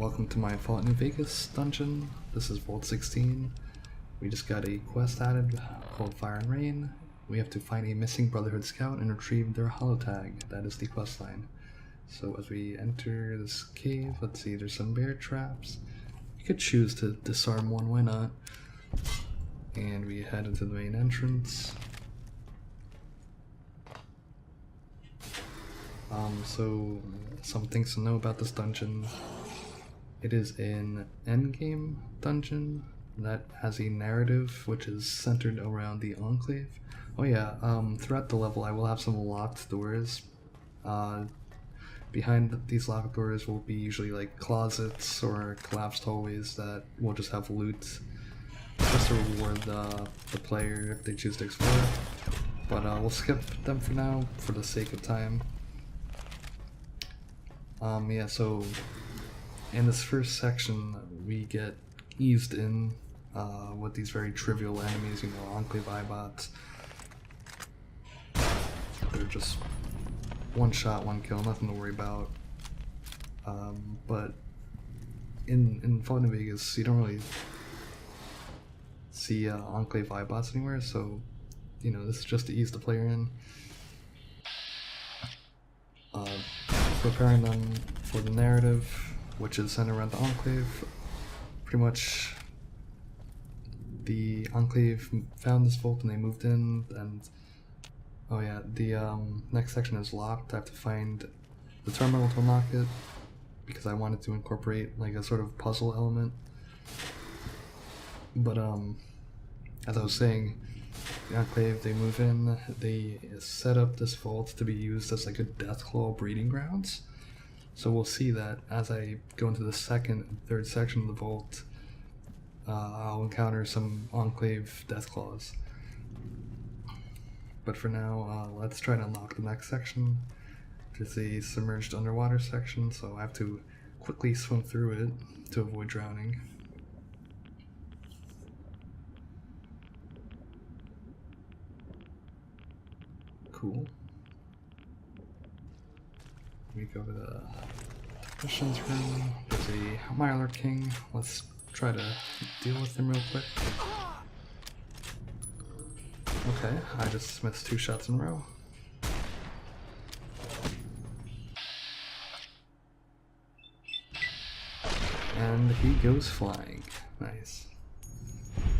welcome to my Fallout New Vegas dungeon. This is Vault 16. We just got a quest added called Fire and Rain. We have to find a missing Brotherhood scout and retrieve their holotag. That is the quest line. So as we enter this cave, let's see, there's some bear traps. You could choose to disarm one, why not? And we head into the main entrance. So some things to know about this dungeon. It is an endgame dungeon that has a narrative which is centered around the Enclave. Oh yeah, throughout the level I will have some locked doors. Behind these locked doors will be usually like closets or collapsed hallways that will just have loot just to reward the player if they choose to explore. But we'll skip them for now for the sake of time. Yeah, so in this first section we get eased in with these very trivial enemies, you know, Enclave bots. They're just one shot, one kill, nothing to worry about. But in Fallout New Vegas, you don't really see Enclave bots anywhere, so you know, this is just to ease the player in. Preparing them for the narrative, which is centered around the Enclave. Pretty much the Enclave found this vault and they moved in, and oh yeah, the next section is locked. I have to find the terminal to unlock it because I wanted to incorporate like a sort of puzzle element. But as I was saying, the Enclave, they move in, they set up this vault to be used as like a Deathclaw breeding grounds. So we'll see that as I go into the second and third section of the vault, I'll encounter some Enclave Deathclaws. But for now, let's try to unlock the next section, which is the submerged underwater section, so I have to quickly swim through it to avoid drowning. Cool. We go to the technician's room. There's a Mylar King. Let's try to deal with him real quick. Okay, I just missed 2 shots in a row. And he goes flying. Nice.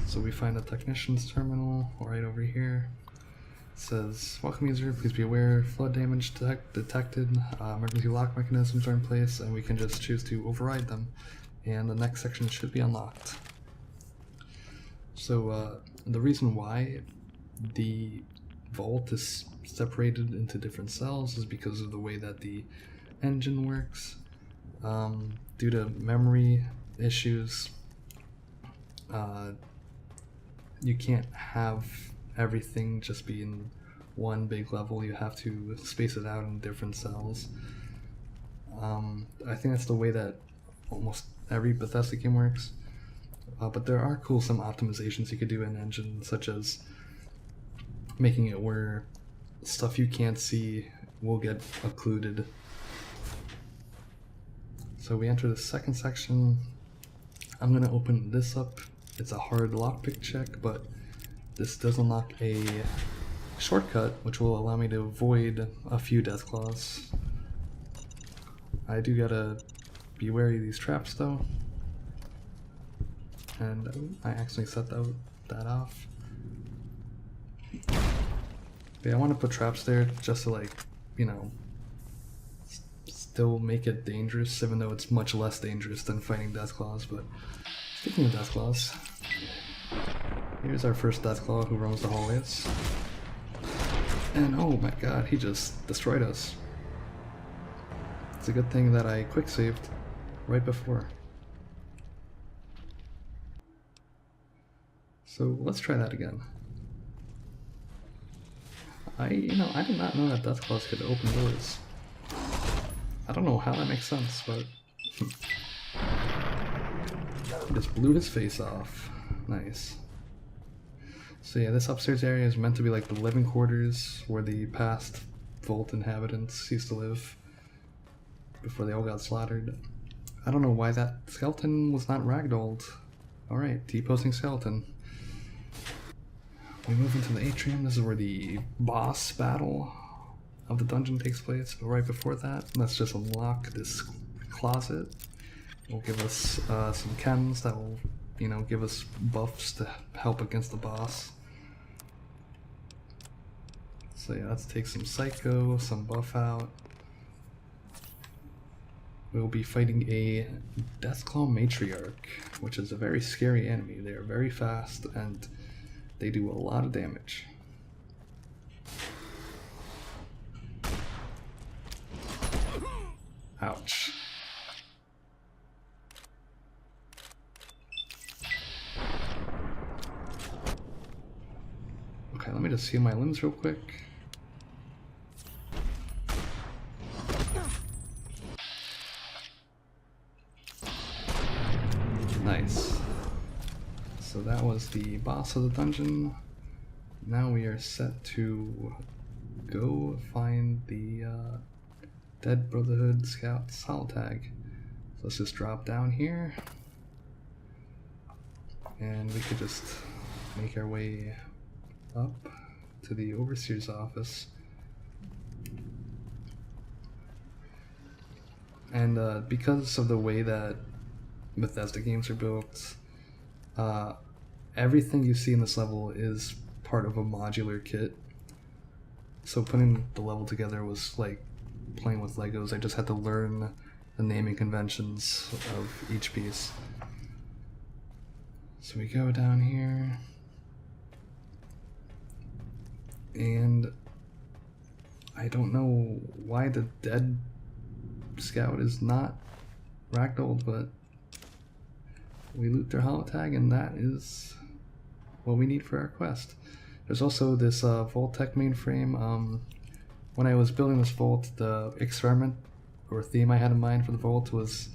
So we find the technician's terminal right over here. It says, welcome user, please be aware, flood damage detected, emergency lock mechanisms are in place, and we can just choose to override them, and the next section should be unlocked. So the reason why the vault is separated into different cells is because of the way that the engine works. Due to memory issues, you can't have everything just be in one big level. You have to space it out in different cells. I think that's the way that almost every Bethesda game works. But there are some optimizations you could do in engine, such as making it where stuff you can't see will get occluded. So we enter the second section. I'm gonna open this up. It's a hard lockpick check, but this does unlock a shortcut which will allow me to avoid a few Deathclaws. I do gotta be wary of these traps though. And I accidentally set that off. Yeah, I want to put traps there just to, like, you know, still make it dangerous, even though it's much less dangerous than fighting Deathclaws. But speaking of Deathclaws, here's our first Deathclaw who roams the hallways. And oh my god, he just destroyed us. It's a good thing that I quick saved right before. So let's try that again. I did not know that Deathclaws could open doors. I don't know how that makes sense, but he just blew his face off. Nice. So yeah, this upstairs area is meant to be like the living quarters where the past Vault inhabitants used to live before they all got slaughtered. I don't know why that skeleton was not ragdolled. Alright, T-posing skeleton. We move into the atrium. This is where the boss battle of the dungeon takes place. But right before that, let's just unlock this closet. It'll give us some chems that will, you know, give us buffs to help against the boss. So yeah, let's take some psycho, some buff out. We'll be fighting a Deathclaw Matriarch, which is a very scary enemy. They are very fast and they do a lot of damage. Ouch. Okay, let me just heal my limbs real quick. Nice. So that was the boss of the dungeon. Now we are set to go find the Dead Brotherhood Scout's holotag. So let's just drop down here. And we could just make our way up to the Overseer's office. And because of the way that Bethesda games are built, everything you see in this level is part of a modular kit. So putting the level together was like playing with Legos. I just had to learn the naming conventions of each piece. So we go down here, and I don't know why the dead scout is not ragdolled, but we loot their holotag, and that is what we need for our quest. There's also this Vault-Tec mainframe. When I was building this vault, the experiment or theme I had in mind for the vault was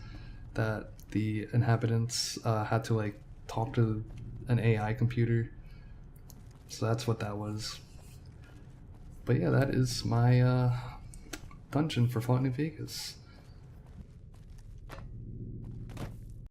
that the inhabitants had to like talk to an AI computer. So that's what that was. But yeah, that is my dungeon for Fallout New Vegas.